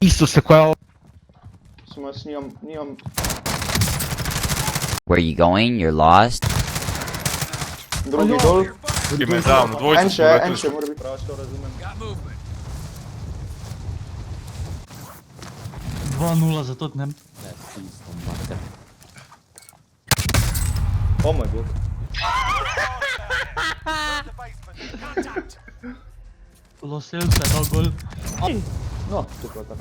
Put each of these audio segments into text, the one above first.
Isuse, koja je ovo? Smo s njom... Where you going? You're lost? Drugi dol. Ima je down, dvojicu smo Enče letili. mora biti. Pravo što razumem. 2-0 za Tottenham. Oh moj bog. Lo Celso je dao gol. No, to tako.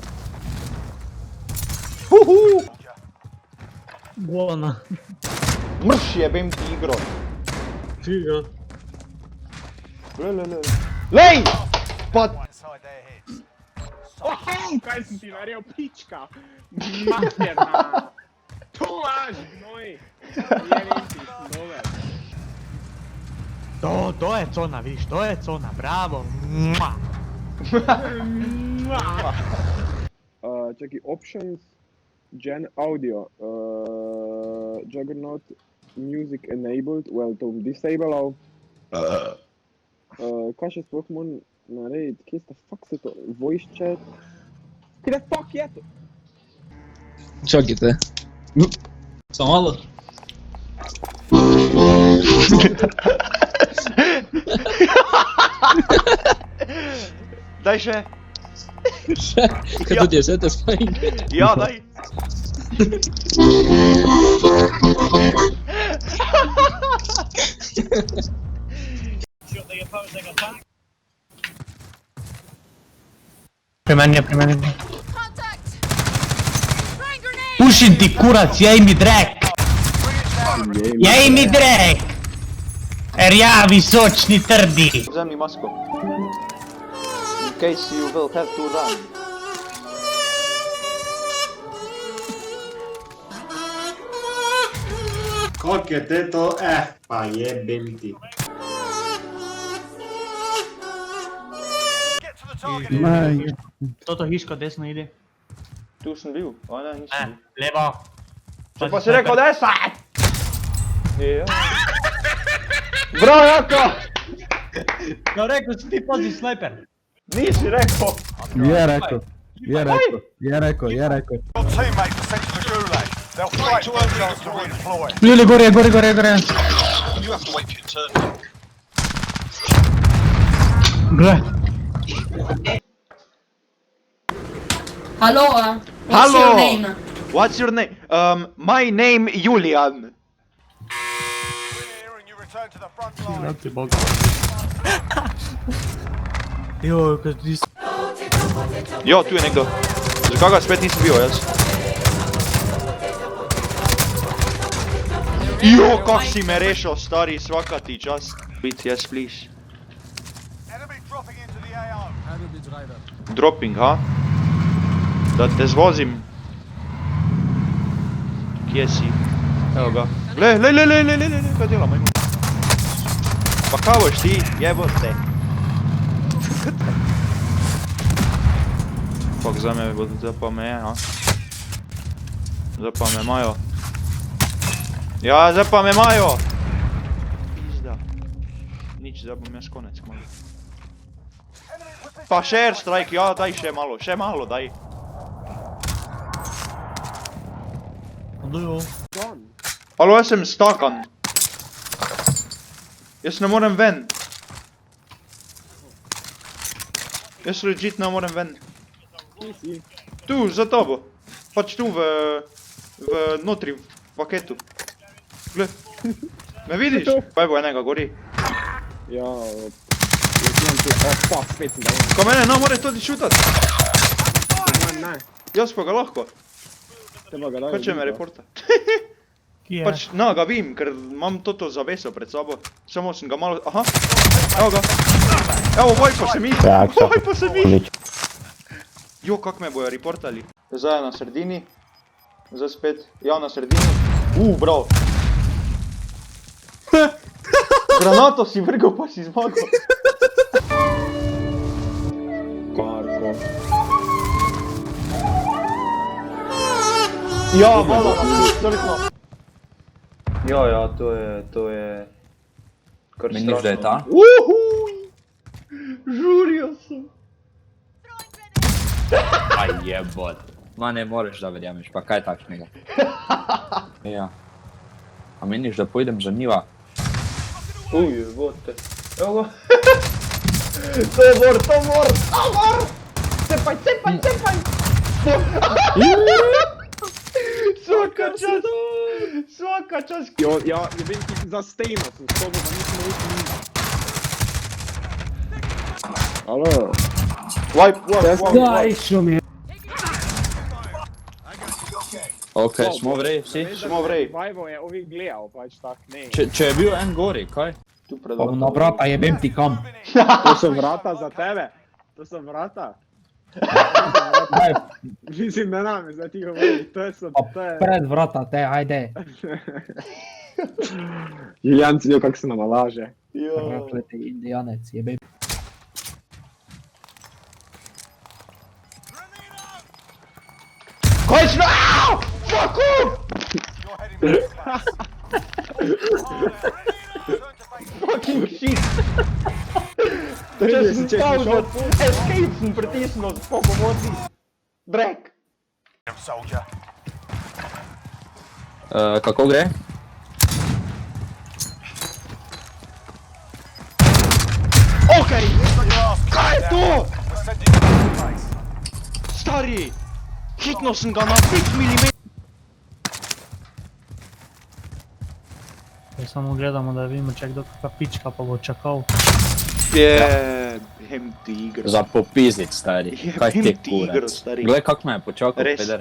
Bona. Mrš jebem ti igro. Čiga. Le. Lej! Pa... Kaj si ti naredil, pička? Materna! Tu laž, gnoj! Jebim ti, nove. To je cona, vidiš, to je cona, bravo. Mua. Čekaj, options, gen audio, Juggernaut, music enabled, well, to disable. Kaj še sploh moram narediti, kje sta fuck se to, voice chat? Kje fuck je to? Čakajte. Samo malo. Daj še. Kaj to ti je sete spajn? Ja, daj. Pri meni. Pušim ti kurac, jej mi drek! Jej mi drek! Rjavi, sočni, trdi! Vzemi masko. In case you will have to run. Kak je te to? Pa jebem ti. Toto hiško desno ide. Tu sem bil, a ne, nisem bil. Levo. Če pa si rekel desno! Ja. Bro, Jako! No rekel si ti pazi snajper. Nisi rekel! Je rekel. Ljuli, gore. Gle. Hello, what's Hello. your name? What's your name? My name Julian. Ti boga. Joj, kad ti... Jo, tu je nekdo. Zakaj ga spet nisem bil, jaz? Jo, kak si me rešil, stari, svaka ti čast. Wait, yes, please. Dropping, ha? Da te zvozim. Kje si? Evo ga. Le, kaj delamo, ima? Pa kaj boš ti, jebote. Fak, zdaj me bodo, zdaj pa me je, ha? Zdaj pa me imajo. Ja, zdaj pa me imajo! Pizda. Nič, zdaj bom jaz konec kmalu. Pa še airstrike, ja, daj še malo, daj. Alo, jaz sem stakan. Jaz ne morem ven. Jaz legit ne morem ven. Tu, za tabo. Pač tu notri, v paketu. Gle. Me vidiš? Pa bo enega gori. Ja, znam ti, fuck, spet sem dal. Ko mene, no, more tudi šutat. Ne, Jaz pa ga lahko. teba ga daj. Hoče me reporta. Kje? Pač, na, ga vim, ker imam toto zaveso pred sabo. Samo sem ga malo, aha. Evo ga. Evo, vojpo se mi. Vojpo se mi. Jo, kak me bojo reportali. Zdaj je na sredini. Zdaj spet, ja, na sredini. Bro. Granato si vrgal, pa si zmagal. Karko. Ja, hvala, strkno. Ja, to je... Kar Meniš, da je ta? Uhuj! Žurijo sem. Aj jebot. Ma ne moreš da verjameš, pa kaj takšnega? Ja. A meniš, da pojdem za njiva? Jebote. Evo ga. Tomor! Cepaj! Svaka čast! Ja vidim ti za steno sem s tobom, da nismo ušli nič. Alo. Wipe. Daj, šumi. Ok, smo v reji vsi? Smo v reji. Vajvo je ovih gledal, pač tak, ne. Če je bil en gori, kaj? Tu pred Pa na vrata jebem ti kam. To so vrata za tebe. To so vrata. Daj, Mislim, ne name, zdaj ti govori, to je... pred vrata, te, ajde. Julijan si kak se nama laže. Rakleti indijanec, jebem. Končno! Fuck off! Fucking shit! Če sem paužal, escape sem pritisnil po pomoci. Break! Kako gre? Okej! Kaj je to? Stari! Hitno sem ga na 5 mm. Samo gledamo, da vidimo, če je kdo kakva pička, pa bo čakal. Jebem ti igro. Za popizit, stari. Kaj ti Jebem ti igro, kurac? stari. Glej, kak me je počakal, Res. peder.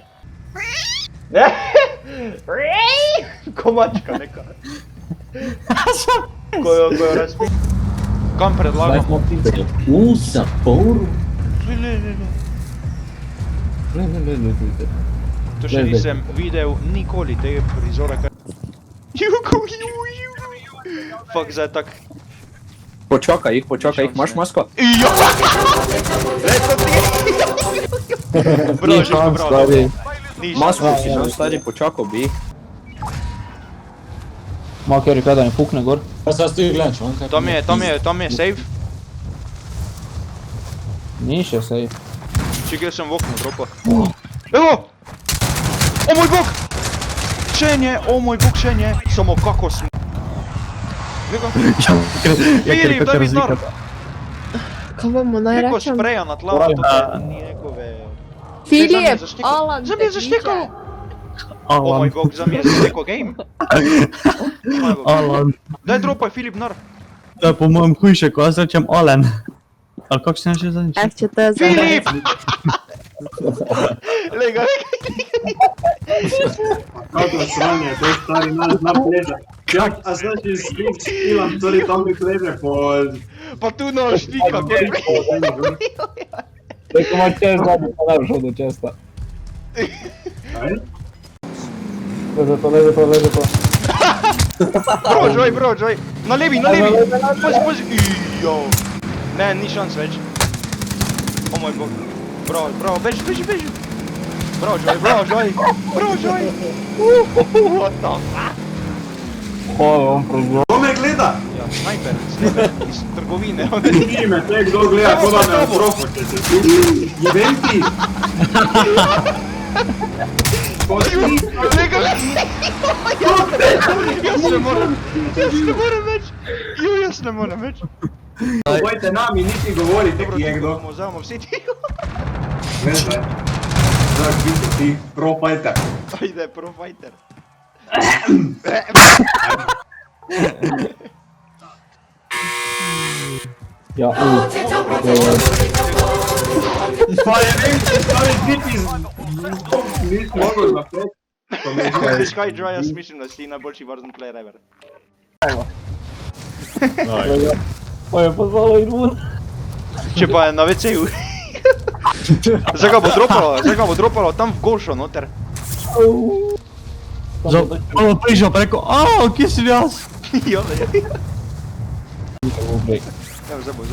Komačka neka. Ko jo razpi... Kam Zdaj predlagam? smo ptice. Zaporu. Le. To še nisem videl nikoli tega prizora, kaj... Jugo. Fuck, zdaj tak... Počakaj jih, imaš masko? Jo! Leto ti! Bravo, Željko, bravo. Ni Masko si že, stari, počakal bi jih. Malo kjer je da ne pukne gor. Pa sad stoji gledam članka. Tam je save. Ni še sej. Čekaj, sem v oknu dropa. Evo! O moj bog! Šenje! Samo kako sem... Gleda? Filip, daj mi znar! Kaj bomo naj Neko rečem? spreja na tla, to pa ni nekove... Filip, Alan, Za mi je zaštekalo! O moj bog, za mi je zaštekal game. Alan. Daj dropaj, Filip, nar. To je po mojem hujše, ko jaz rečem Alan. Ali kako se naše zadnjič? Če to je za Filip! Lega. Kako sranje, to je stari naš zna pleža. Jak, a znaš iz Big Skillam, torej tam bi kleže po... Pa tu no štika, gori. Tako ima čest zadnji, pa ne bi šel do česta. Kaj? Leže to. Bro, Joy. Na levi. Pazi. Ijo. Ne, ni šans več. O moj bog. Bro, beži. Bro, Joy. What the fuck? Kdo me gleda? Ja, sniper iz trgovine. Ti me, te kdo gleda, ko da me otrofoče se tu. Jebem ti! Lega. Jaz ne morem več. Pojte nami, niti govorite, Dobro, ki je ti kdo. bomo vzamo vsi ti. Gleda. Zdaj, biti ti, pro fighter. Ajde, pro fighter. Ja, Pa je vem, če stvari biti nis mogel napred. Skydry, jaz mislim, da si najboljši Warzone player ever. pa je pozvalo in vun. Če pa je na WC-ju. Zdaj ga bo dropalo tam v gošo noter. Malo prišel preko, kje si jaz? Ja, zdaj bo.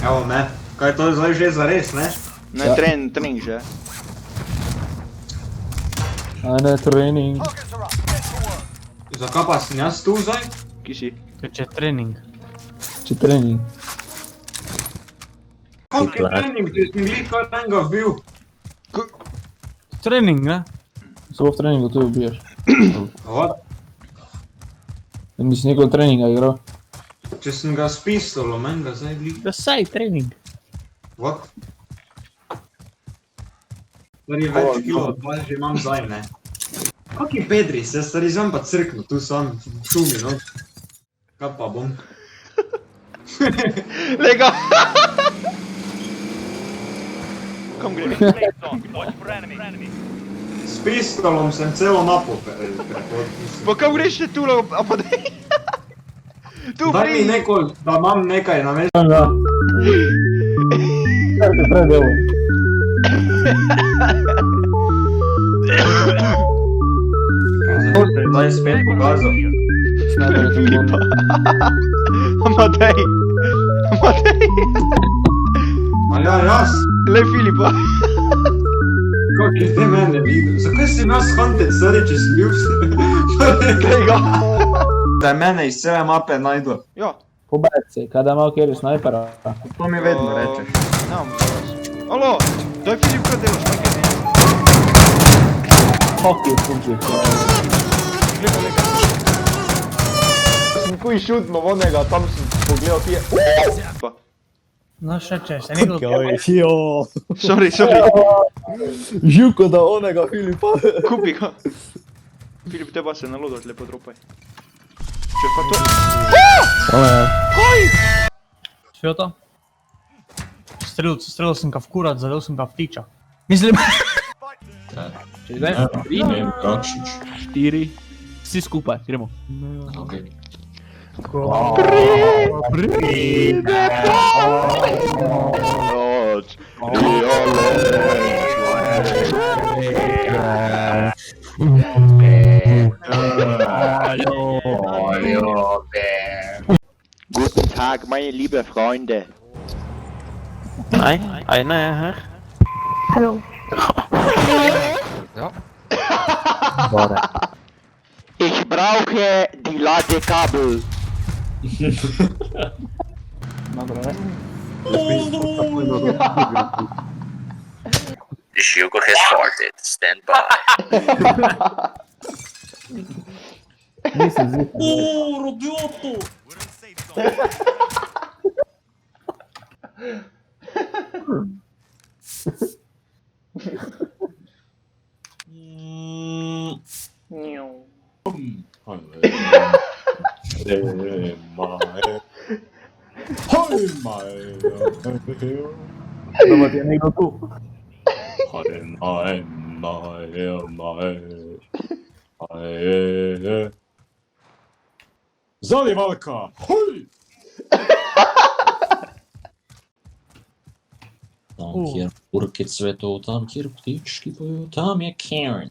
Evo me, kaj to je zdaj že zares, ne? Ne, trening že. Ajde, trening. Zakaj pa sem jaz tu zdaj? Ki si? Če je trening. Če trening. Kak je trening, če sem glih kar enega bil? Trening, ne? Samo v treningu tu ubiješ. What? Nisi nikoli treninga igral. Če sem ga s pistolom, enega zdaj glih. Da saj trening. What? Stari več kilo, dva že imam zdaj, ne? Kaki Pedri, se stari znam pa crknu, tu sam, šumi, no. Kaj pa bom? Lega! Kam gre? S pistolom sem celo mapo prehod. Pa kam greš še tule, a pa daj? Tu Daj mi pridi! neko, da imam nekaj na mestu. Anga. Kar te predeluj. Zdaj spet pokazal. Sniper je tu gor. Amadej! Amadej! A ja, jaz? Le Filipa! Kak je te mene videl? Zakaj sem jaz hunted, stari, če sem bil Glej ga! Da je mene iz cele mape najdu. Ja, Pobed se, kada ima kjer snajpera. To mi vedno rečeš. nemam čas. Alo, daj Filip, kaj delaš, kaj kaj ne? Fuck you, fuck you. Glej, lega. Sem kuj šutno onega, tam sem pogledal ti je... Pa, No še če, se nekdo... sorry. Živko da onega Filipa. Kupi ga. Filip, te pa se nalodati, lepo dropaj. Če pa to... Sve to? Strelil sem ga v kurat, zadel sem ga v ptiča. Mislim... Če zdaj? 3, Kakšič. 4, vsi skupaj, gremo. Okay. Noč, Guten Tag, meine liebe Freunde. Hallo. Ich brauche die Ladekabel. Hugo has farted. Stand by. Nisem zih. Doma ti je nekdo tu. Zalivalka! Huj! Tam, kjer urke cvetov, tam, kjer ptički pojo, tam je Karen.